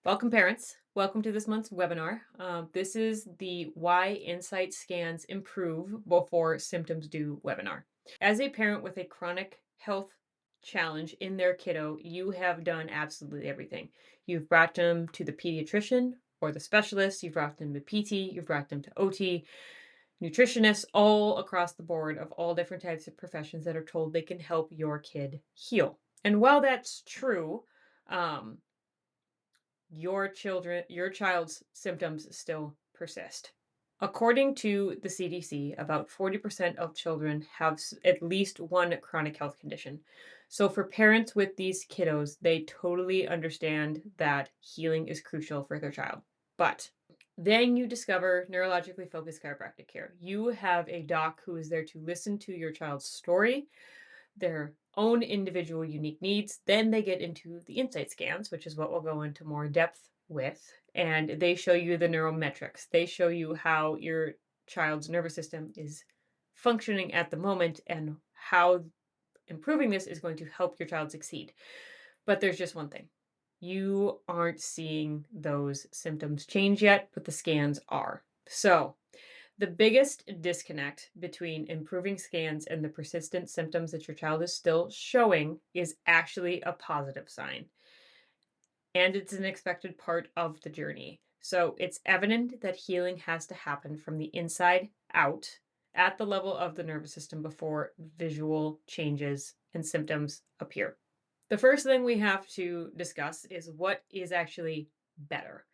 Welcome, parents. Welcome to this month's webinar. This is the Why INSiGHT Scans Improve Before Symptoms Do webinar. As a parent with a chronic health challenge in their kiddo, you have done absolutely everything. You've brought them to the pediatrician or the specialist, you've brought them to PT, you've brought them to OT, nutritionists, all across the board of all different types of professions that are told they can help your kid heal. And while that's true, um, your child's symptoms still persist. According to the CDC, about 40% of children have at least one chronic health condition. So for parents with these kiddos, they totally understand that healing is crucial for their child. But then you discover neurologically focused chiropractic care. You have a doc who is there to listen to your child's story, their own individual unique needs. Then they get into the INSiGHT scans, which is what we'll go into more depth with. And they show you the neurometrics. They show you how your child's nervous system is functioning at the moment and how improving this is going to help your child succeed. But there's just one thing. You aren't seeing those symptoms change yet, but the scans are. So the biggest disconnect between improving scans and the persistent symptoms that your child is still showing is actually a positive sign. And it's an expected part of the journey. So it's evident that healing has to happen from the inside out at the level of the nervous system before visual changes and symptoms appear. The first thing we have to discuss is what is actually better.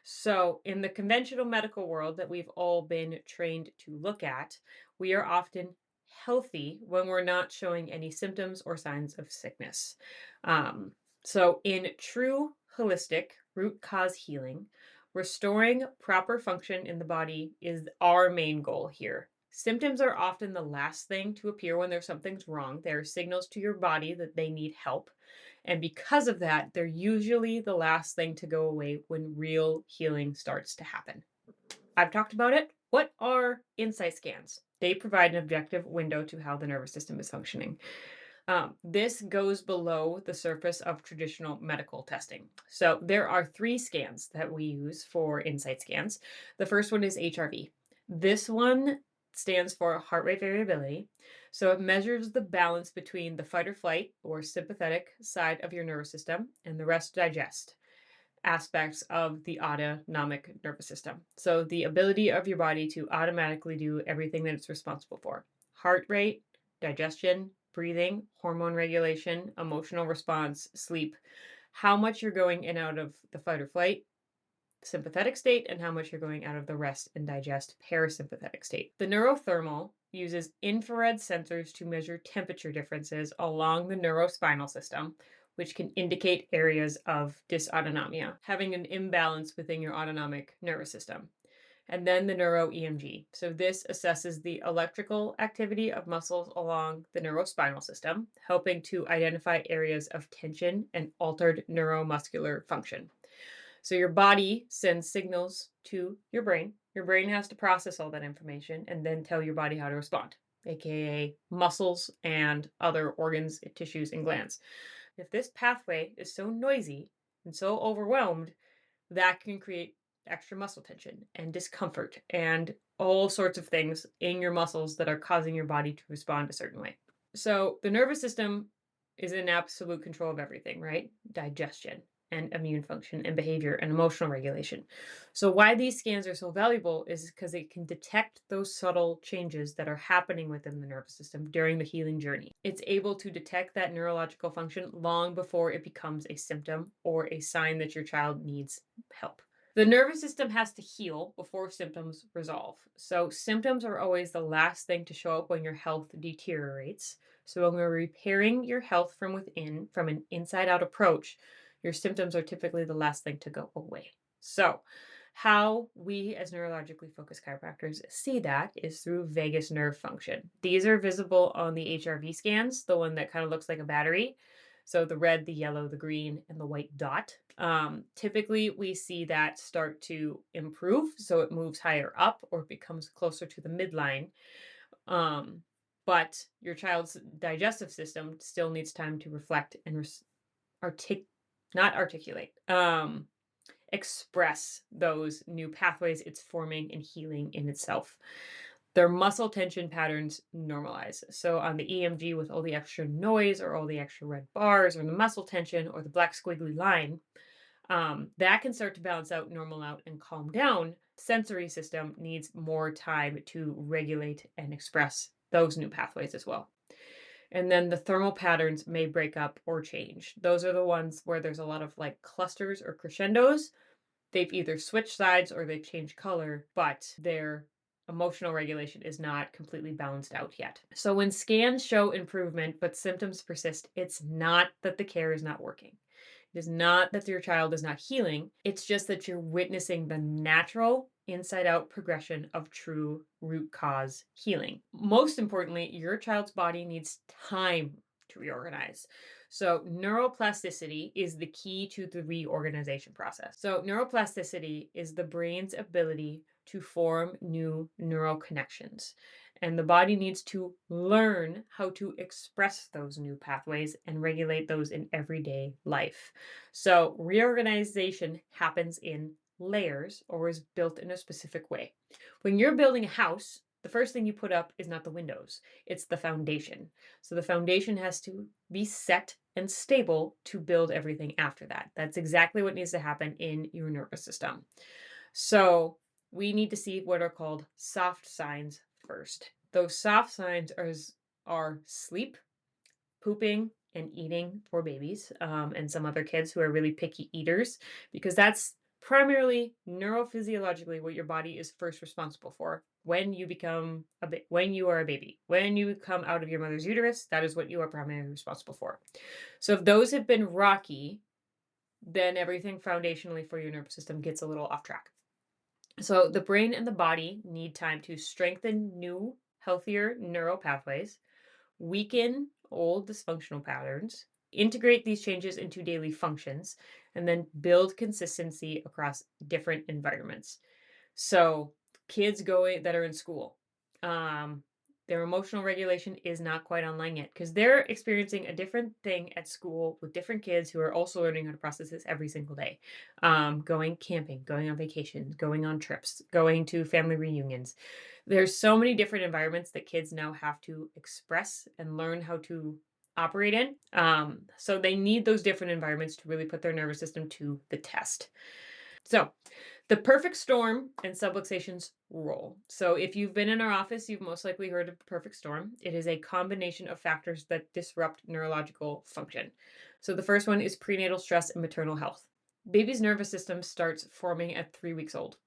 So, in the conventional medical world that we've all been trained to look at, we are often healthy when we're not showing any symptoms or signs of sickness. Um, so, in true holistic root cause healing, restoring proper function in the body is our main goal here. Symptoms are often the last thing to appear when there's something's wrong. They're signals to your body that they need help. And because of that, they're usually the last thing to go away when real healing starts to happen. I've talked about it. What are INSiGHT scans? They provide an objective window to how the nervous system is functioning. This goes below the surface of traditional medical testing. So there are three scans that we use for INSiGHT scans. The first one is HRV. This one stands for heart rate variability. So it measures the balance between the fight or flight or sympathetic side of your nervous system and the rest digest aspects of the autonomic nervous system. So the ability of your body to automatically do everything that it's responsible for. Heart rate, digestion, breathing, hormone regulation, emotional response, sleep, how much you're going in and out of the fight or flight sympathetic state and how much you're going out of the rest and digest parasympathetic state. The neurothermal uses infrared sensors to measure temperature differences along the neurospinal system, which can indicate areas of dysautonomia, having an imbalance within your autonomic nervous system. And then the neuro EMG. So this assesses the electrical activity of muscles along the neurospinal system, helping to identify areas of tension and altered neuromuscular function. So your body sends signals to your brain. Your brain has to process all that information and then tell your body how to respond, aka muscles and other organs, tissues, and glands. If this pathway is so noisy and so overwhelmed, that can create extra muscle tension and discomfort and all sorts of things in your muscles that are causing your body to respond a certain way. So the nervous system is in absolute control of everything, right? Digestion and immune function and behavior and emotional regulation. So why these scans are so valuable is because it can detect those subtle changes that are happening within the nervous system during the healing journey. It's able to detect that neurological function long before it becomes a symptom or a sign that your child needs help. The nervous system has to heal before symptoms resolve. So symptoms are always the last thing to show up when your health deteriorates. So when we're repairing your health from within, from an inside out approach, your symptoms are typically the last thing to go away. So how we as neurologically focused chiropractors see that is through vagus nerve function. These are visible on the HRV scans, the one that kind of looks like a battery. So the red, the yellow, the green, and the white dot. Typically, we see that start to improve. So it moves higher up or becomes closer to the midline. Um, but your child's digestive system still needs time to reflect and not articulate, express those new pathways it's forming and healing in itself. Their muscle tension patterns normalize. So on the EMG, with all the extra noise or all the extra red bars or the muscle tension or the black squiggly line, that can start to balance out, normal out, and calm down. Sensory system needs more time to regulate and express those new pathways as well. And then the thermal patterns may break up or change. Those are the ones where there's a lot of like clusters or crescendos. They've either switched sides or they've changed color, but their emotional regulation is not completely balanced out yet. So when scans show improvement but symptoms persist, it's not that the care is not working. It is not that your child is not healing. It's just that you're witnessing the natural inside out progression of true root cause healing. Most importantly, your child's body needs time to reorganize. So, neuroplasticity is the key to the reorganization process. So, neuroplasticity is the brain's ability to form new neural connections. And the body needs to learn how to express those new pathways and regulate those in everyday life. So, reorganization happens in layers or is built in a specific way. When you're building a house, the first thing you put up is not the windows, it's the foundation. So, the foundation has to be set and stable to build everything after that. That's exactly what needs to happen in your nervous system. So, we need to see what are called soft signs first. Those soft signs are sleep, pooping, and eating for babies, and some other kids who are really picky eaters, because that's primarily neurophysiologically what your body is first responsible for when you become when you are a baby. When you come out of your mother's uterus, that is what you are primarily responsible for. So if those have been rocky, then everything foundationally for your nervous system gets a little off track. So the brain and the body need time to strengthen new, healthier neural pathways, weaken old dysfunctional patterns, integrate these changes into daily functions, and then build consistency across different environments. So kids going that are in school, um, their emotional regulation is not quite online yet because they're experiencing a different thing at school with different kids who are also learning how to process this every single day. Going camping, going on vacation, going on trips, going to family reunions. There's so many different environments that kids now have to express and learn how to operate in. So they need those different environments to really put their nervous system to the test. So the perfect storm and subluxations role. So if you've been in our office, you've most likely heard of the perfect storm. It is a combination of factors that disrupt neurological function. So the first one is prenatal stress and maternal health. Baby's nervous system starts forming at 3 weeks old.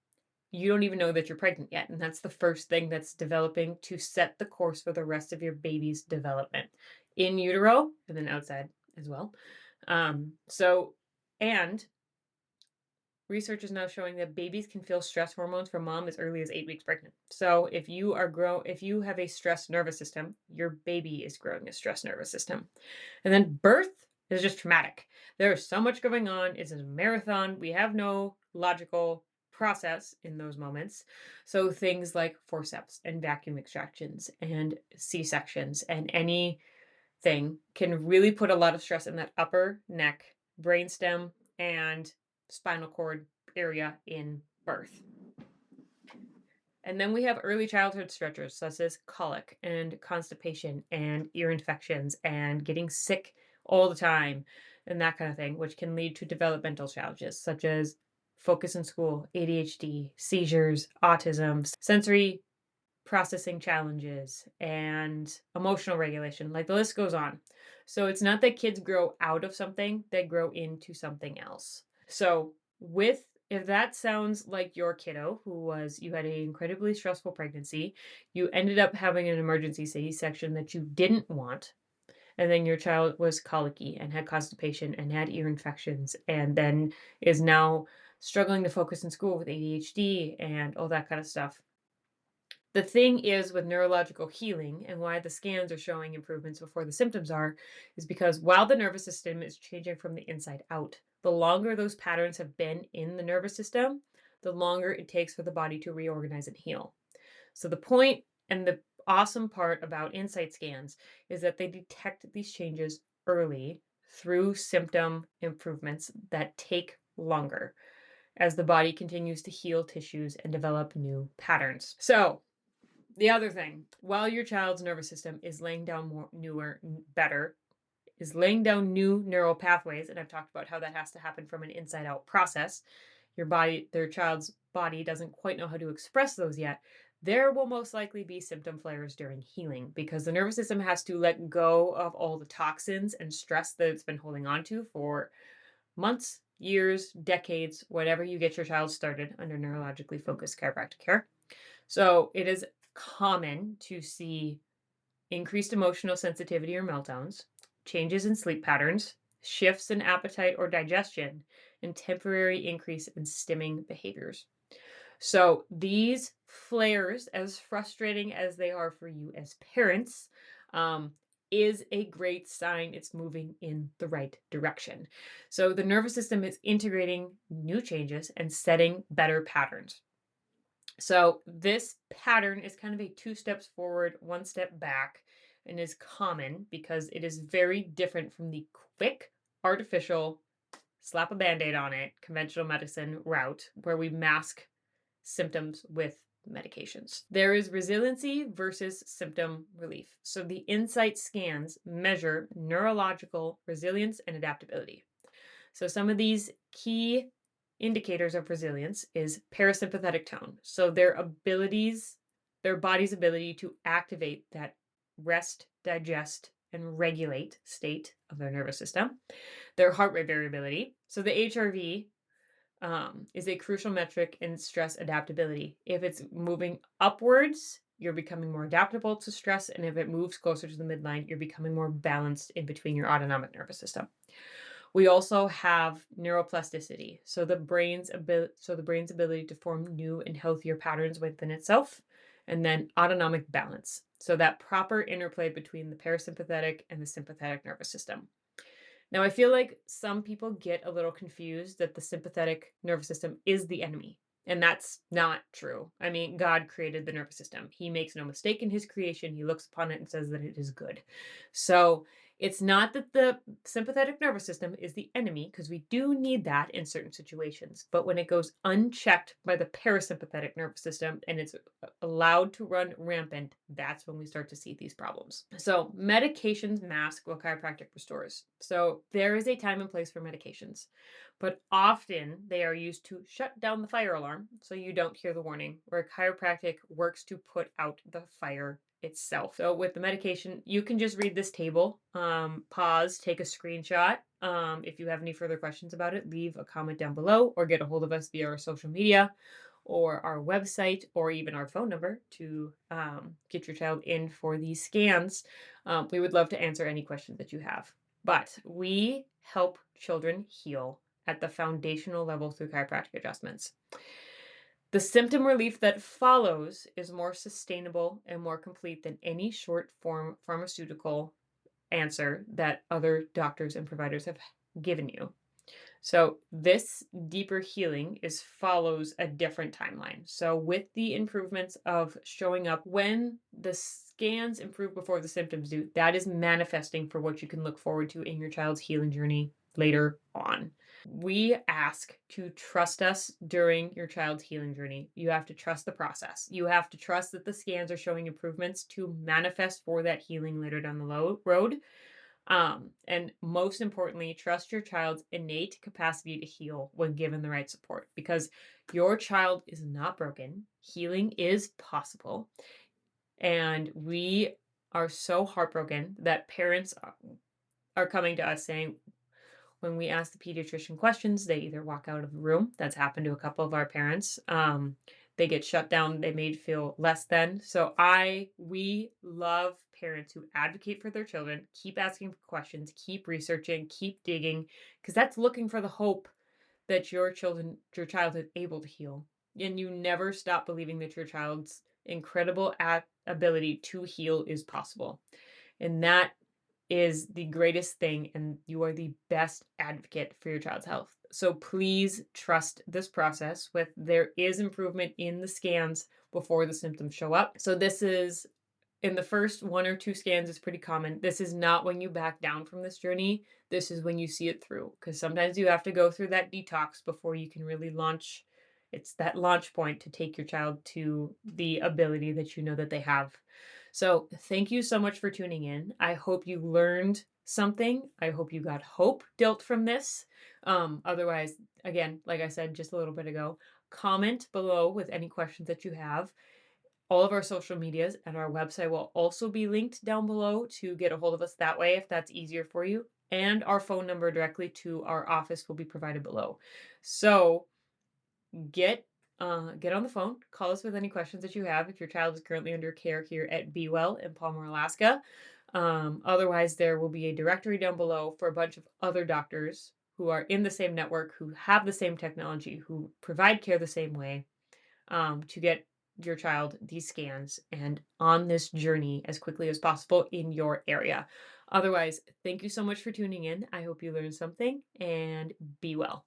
You don't even know that you're pregnant yet, and that's the first thing that's developing to set the course for the rest of your baby's development in utero and then outside as well. So, and research is now showing that babies can feel stress hormones from mom as early as 8 weeks pregnant. So if you have a stressed nervous system, your baby is growing a stressed nervous system. And then birth is just traumatic. There is so much going on. It's a marathon. We have no logical process in those moments. So things like forceps and vacuum extractions and C-sections and anything can really put a lot of stress in that upper neck, brainstem, and spinal cord area in birth. And then we have early childhood stressors such as colic and constipation and ear infections and getting sick all the time and that kind of thing, which can lead to developmental challenges such as focus in school, ADHD, seizures, autism, sensory processing challenges, and emotional regulation. Like the list goes on. So it's not that kids grow out of something, they grow into something else. So if that sounds like your kiddo you had an incredibly stressful pregnancy, you ended up having an emergency C-section that you didn't want, and then your child was colicky and had constipation and had ear infections and then is now struggling to focus in school with ADHD and all that kind of stuff. The thing is with neurological healing and why the scans are showing improvements before the symptoms are, is because while the nervous system is changing from the inside out, the longer those patterns have been in the nervous system, the longer it takes for the body to reorganize and heal. So the point and the awesome part about INSiGHT scans is that they detect these changes early through symptom improvements that take longer. as the body continues to heal tissues and develop new patterns. So, the other thing, while your child's nervous system is laying down is laying down new neural pathways, and I've talked about how that has to happen from an inside out process. Their child's body doesn't quite know how to express those yet. There will most likely be symptom flares during healing because the nervous system has to let go of all the toxins and stress that it's been holding on to for months, years, decades, whatever you get your child started under neurologically focused chiropractic care. So it is common to see increased emotional sensitivity or meltdowns, changes in sleep patterns, shifts in appetite or digestion, and temporary increase in stimming behaviors. So these flares, as frustrating as they are for you as parents, um, is a great sign it's moving in the right direction. So the nervous system is integrating new changes and setting better patterns. So this pattern is kind of a two steps forward, one step back, and is common because it is very different from the quick, artificial, slap a band-aid on it, conventional medicine route where we mask symptoms with medications. There is resiliency versus symptom relief. So the INSiGHT scans measure neurological resilience and adaptability. So some of these key indicators of resilience is parasympathetic tone. So their body's ability to activate that rest, digest, and regulate state of their nervous system. Their heart rate variability. So the HRV is a crucial metric in stress adaptability. If it's moving upwards, you're becoming more adaptable to stress. And if it moves closer to the midline, you're becoming more balanced in between your autonomic nervous system. We also have neuroplasticity, so the brain's ability to form new and healthier patterns within itself, and then autonomic balance, so that proper interplay between the parasympathetic and the sympathetic nervous system. Now, I feel like some people get a little confused that the sympathetic nervous system is the enemy, and that's not true. I mean, God created the nervous system. He makes no mistake in his creation. He looks upon it and says that it is good. So it's not that the sympathetic nervous system is the enemy, because we do need that in certain situations. But when it goes unchecked by the parasympathetic nervous system and it's allowed to run rampant, that's when we start to see these problems. So medications mask while chiropractic restores. So there is a time and place for medications, but often they are used to shut down the fire alarm so you don't hear the warning, where chiropractic works to put out the fire itself. So with the medication, you can just read this table, pause, take a screenshot. If you have any further questions about it, leave a comment down below or get a hold of us via our social media or our website or even our phone number to get your child in for these scans. We would love to answer any questions that you have. But we help children heal at the foundational level through chiropractic adjustments. The symptom relief that follows is more sustainable and more complete than any short form pharmaceutical answer that other doctors and providers have given you. So this deeper healing follows a different timeline. So with the improvements of showing up when the scans improve before the symptoms do, that is manifesting for what you can look forward to in your child's healing journey later on. We ask to trust us during your child's healing journey. You have to trust the process. You have to trust that the scans are showing improvements to manifest for that healing later down the road. And most importantly, trust your child's innate capacity to heal when given the right support, because your child is not broken. Healing is possible. And we are so heartbroken that parents are coming to us saying, when we ask the pediatrician questions, they either walk out of the room. That's happened to a couple of our parents. They get shut down. They made feel less than. So we love parents who advocate for their children, keep asking questions, keep researching, keep digging, because that's looking for the hope that your child is able to heal. And you never stop believing that your child's incredible ability to heal is possible. And that is the greatest thing, and you are the best advocate for your child's health. So please trust this process. There is improvement in the scans before the symptoms show up. So this is in the first 1 or 2 scans is pretty common. This is not when you back down from this journey. This is when you see it through, because sometimes you have to go through that detox before you can really launch. It's that launch point to take your child to the ability that you know that they have. So, thank you so much for tuning in. I hope you learned something. I hope you got hope dealt from this. Otherwise, again, like I said just a little bit ago, comment below with any questions that you have. All of our social medias and our website will also be linked down below to get a hold of us that way if that's easier for you. And our phone number directly to our office will be provided below. So get on the phone, call us with any questions that you have if your child is currently under care here at Be Well in Palmer, Alaska. Otherwise, there will be a directory down below for a bunch of other doctors who are in the same network, who have the same technology, who provide care the same way, to get your child these scans and on this journey as quickly as possible in your area. Otherwise, thank you so much for tuning in. I hope you learned something and be well.